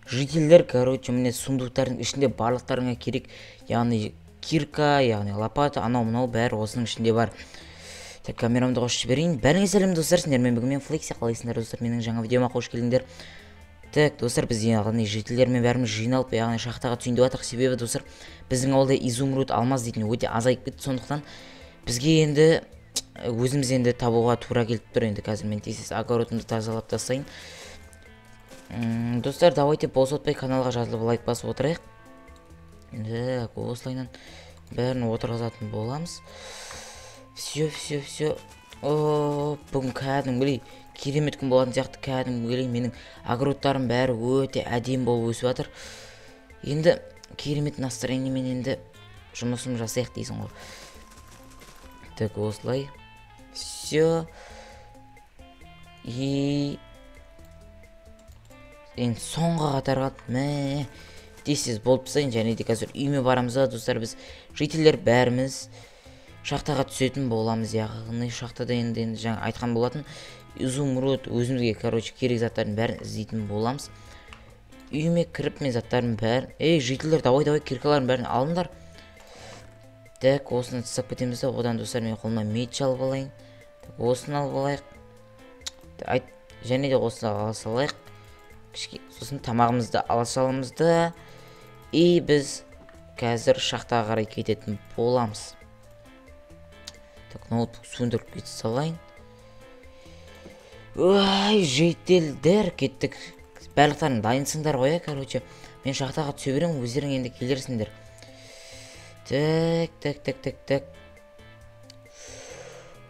Жителдер, короче, міне сундуктардың ішінде барлықтарыңа керек, яғни кирка, яғни лопата, анау мынау бәрі осының ішінде бар. Так, камерамды қосып жіберейін. Бәріңе сәлем достар, сендермен бүгін мен Флекси, қалайсыңдар достар, менің жаңа видеома қош келдіңдер. Так, достар, біз яғни жителдермен бәріміз жиналып, яғни шахтаға түсейін деп жатырмық. Себебі достар, біздің ауылда изумруд, алмаз дейтін өте азайып кетті, сондықтан бізге енді өзіміз енді табуға тура келіп тұр. Енді қазір мен тез огородымды тазалап тастайын. Достар, давайте босатпай каналға жазылып лайк басып отырайық. Так, осылайынан бәрін отырғызатын боламыз. Все. Бүгін кәдімгідей керемет күн болатын сияқты. Кәдімгідей менің огородтарым бәрі өте әдемі болып өсіп жатыр. Енді керемет настроениемен енді жұмысым жасайық дейсің ғой. Так, осылай. Все. И енді соңғы қатарға мә дейсіз болып тастайын. Және де қазір үйіме барамыз да достар, біз жителдер бәріміз шахтаға түсетін боламыз. Яғни шахтада енді жаңа айтқан болатын изумруд, өзімізге короче керек заттардың бәрін іздейтін боламыз. Үйіме кіріп мен заттардың бәрін, жителдер, давай киркалардың бәрін алыңдар. Так, осыны тастап кетеміз де, одан достар мен қолыма меч алып алайын. Осыны алып алайық. Және де осыны ала салайық. Сосын тамағымызды ала саламыз да, и біз қазір шахтаға қарай кететін боламыз. Так, ноутбук сөндіріп кете салайын. Ой, жителдер, кеттік. Барлықтарың дайынсыңдар ғой, короче. Мен шахтаға түсе беремін, өздерің енді келерсіңдер. Так.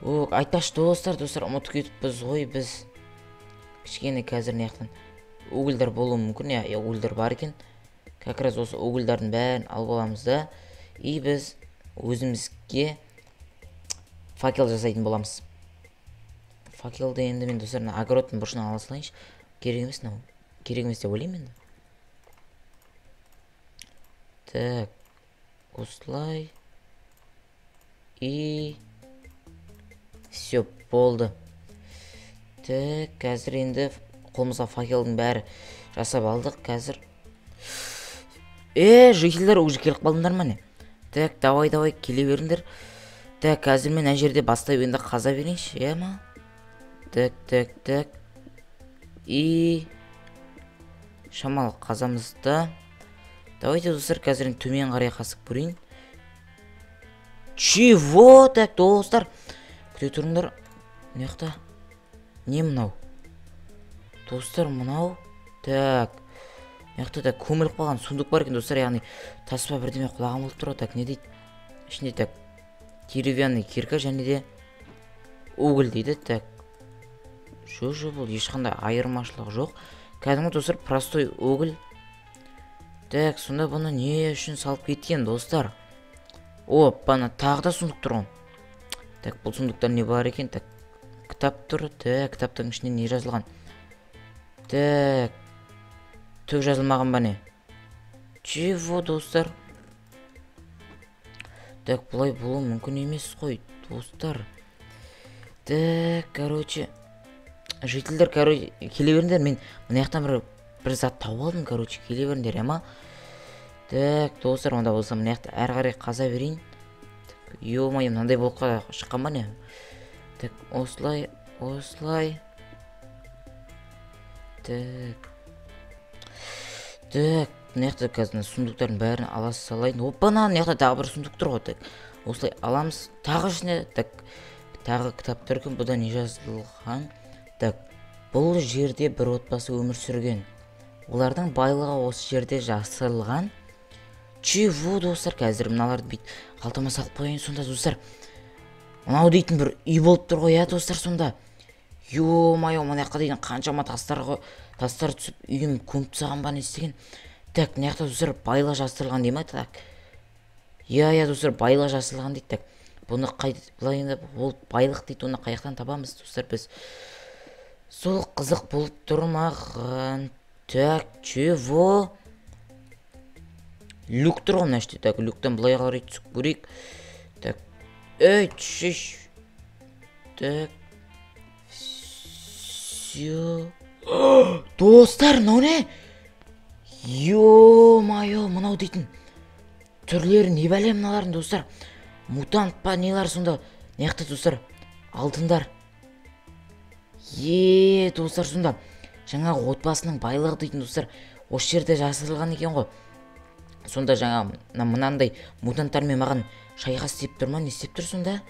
Айтпашы достар, ұмытып кетіппіз ғой біз. Кішкене қазір неяқтан угілдер болуы мүмкін, угілдер бар екен. Как раз осы угілдердің бәрін алып аламыз да, и біз өзімізге факел жасайтын боламыз. Факелді енді мен достар огородтың бұрышынан ала салайыншы. Керек емес деп ойлаймын енді. Так, осылай. И все, болды. Так, қазір енді қолымызға факелдің бәрі жасап алдық. Қазір жителдер уже келіп қалдыңдар ма не? Так, давай келе беріңдер. Так, қазір мен ән жерде бастап енді қаза берейінші, ма? Так. И шамалы қазамызда. Давайте достар, қазір төмен қарай қасып көрейін. Чего? Так, достар, күте тұрыңдар. Неқта? Не мынау? Достар, мынау. Так, неқта көміліп қалған сундук бар екен достар, яғни таспа бірдеме құлағым болып тұр. Так, не дейді? Ішінде так деревянный кирка және де уголь дейді. Так, жоқ, бұл ешқандай айырмашылық жоқ. Кәдімгі достар, простой уголь. Так, сонда бұны не үшін салып кеткен достар? Бана тағы да сундук тұрған. Так, бұл сундуктар не бар екен? Так, кітап тұр. Так, кітаптың ішінде не жазылған? Так, түк жазылмаған ба не? Чего достар? Так, бұлай болу мүмкін емес қой достар. Так, короче, жителдер, короче, келе беріңдер. Мен мұнаяқтан бір зат тауып алдым, короче, келе беріңдер, ема? Так, достар, онда болса мұнаяқты әрі қарай қаза берейін. Ё-мое, мынандай болыққа шыққан ба не? Так, осылай. Так, мұнаяқты қазір сундуктардың бәрін ала салайын. Опана, мұнаяқта тағы бір сундук тұр ғой. Осылай аламыз. Тағы ішіне, так, тағы кітап тұр екен. Бұда не жазылған? Так, бұл жерде бір отбасы өмір сүрген. Олардың байлығы осы жерде жасырылған. Чего достар, қазір мыналарды бейт қалтама салып қойын сонда достар. Мынау дейтін бір үй болып тұр ғой, достар, сонда. Ё-мое, мұнаяққа дейін қаншама тастар түсіп, үйім көміп тастаған ба не істеген. Так, мұнаяқта достар байлық жасырылған дей ма? Так, достар, байлық жасырылған дейді. Так, бұны бұлайында ол байлық дейді, оны қаяқтан табамыз достар біз. Сол қызық болып тұрмаған. Так, чего? Люк тұр ғой мына іште. Так, люктан былай қарай түсіп көрейік. Так, түшеш. Так, все. Достар, мынау не? Ё-моё, мынау дейтін түрлері не бәле мыналардың достар. Мутант па нелар сонда. Неяқта достар, алтындар. Достар, сонда жаңағы отбасының байлығы дейтін достар осы жерде жасырылған екен ғой. Сонда жаңа мынандай мутанттармен маған шайқас істеп тұр ма, не істеп тұр сонда?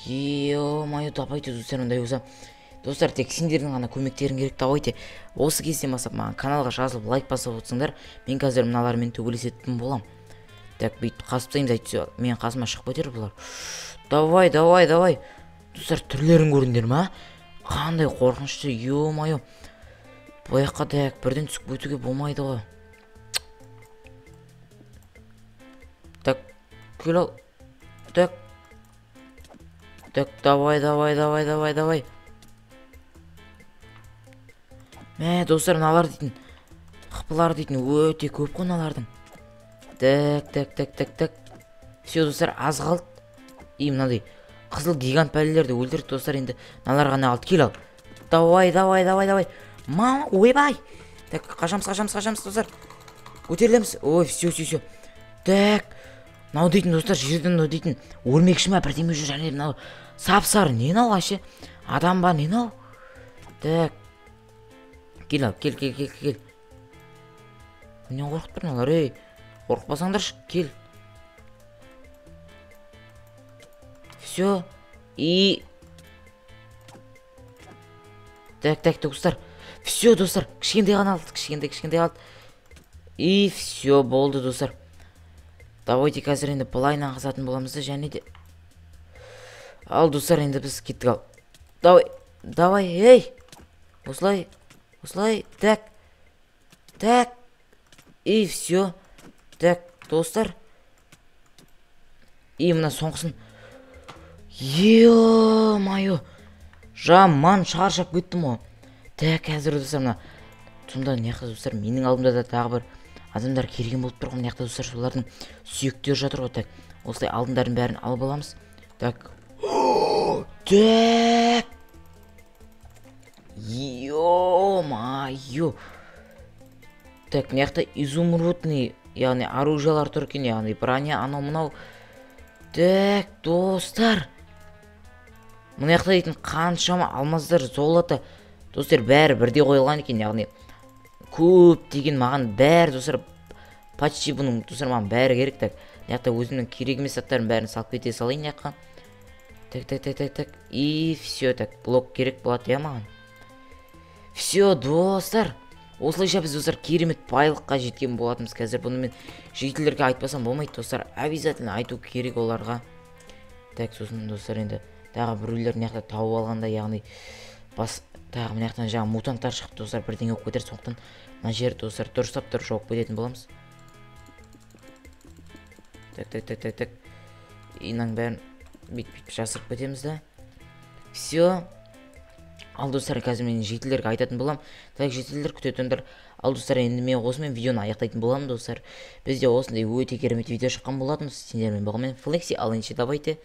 Ё-моё, давайте достар, ондай болса. Достар, тек сендердің ғана көмектерің керек, давайте. Осы кезден бастап маған каналға жазылып лайк басып отырсыңдар, мен қазір мыналармен төбелесетін болам. Так, бүйтіп қасып тастаймыз, әйтсе мен қасыма шығып кетер бұлар. Давай. Достар, түрлерін көріңдер ма? Қандай қорқынышты, ё-моё. Бұл жаққа так бірден түсіп өтуге болмайды ғой. Так, кел ал. Так, давай. Мә, достар, мыналар дейтін қыпылар дейтін өте көп қой мыналардың. Так. Все, достар, аз қалды. Мынадай қызыл гигант бәлелерді өлтірдік достар, енді мыналар ғана қалды. Кел ал. Давай. Мама, ойбай. Так, қашамыз достар. Көтерілеміз. Ой, все. Так, мынау дейтін достар, жерден мынау дейтін өрмекші ма бірдеме жүр, және мынау сап-сары не мынау аше? Адам ба не мынау? Так. Кел ал, кел. Менен қорқып тұр мыналар, ей. Қорқпасаңдаршы, кел. Все. Так, достар. Все, достар. Кішкентай ғана алды. Кішкентай алды. Все, болды, достар. Давайте қазір енді бұлайнан қызатын боламызды, және де. Ал, достар, енді біз кеттік ал. Давай, ей. Осылай. Так. Все. Так, достар. Мына соңғысын. Ё-моё. Жаман шаршап кеттім ғой. Так, қазір достар, мына сонда неқта достар, менің алдымда да тағы бір адамдар келген болып тұрған. Неқта достар, солардың сүйектері жатыр ғой. Так, осылай алдындарын бәрін алып аламыз. Так. Так. Ё-моё. Так, неқта изумрудный, яғни оружиялар тұр екен, яғни броня, анау мынау. Так, достар. Мұны яқта дейтін қаншама алмаздар, золото. Достар, бәрі бірде қойылған екен, яғни көп деген маған бәрі, достар, почти бұның, достар, маған бәрі керек. Так, яқта өзімнің керек емес заттарын бәрін салып кете салайын яққа. Так. Все, так, блок керек болады, маған. Все, достар. Осылайша біз, достар, керемет байлыққа жеткен болатымыз. Қазір бұны мен жителерге айтпасам болмайды, достар. Обязательно айту керек оларға. Так, сосын, достар, енді тағы біреулер неқта тауып алғанда, яғни тағы мынаяқтан жаңа мутанттар шығып, достар, бірдеңе болып кетер. Сондықтан мына жер, достар, дұрыстап тұрып жауып кететін боламыз. Так. Инаң бәрін бүйтіп жасырып кетеміз да. Все. Ал, достар, қазір мен жетілерге айтатын болам. Так, жетілер күтетіндір. Ал, достар, енді мен осымен видеоны аяқтайтын болам, достар. Бізде осындай өте керемет видео шыққан болатын. Сендермен болғанмен Флекси, ал енді давайте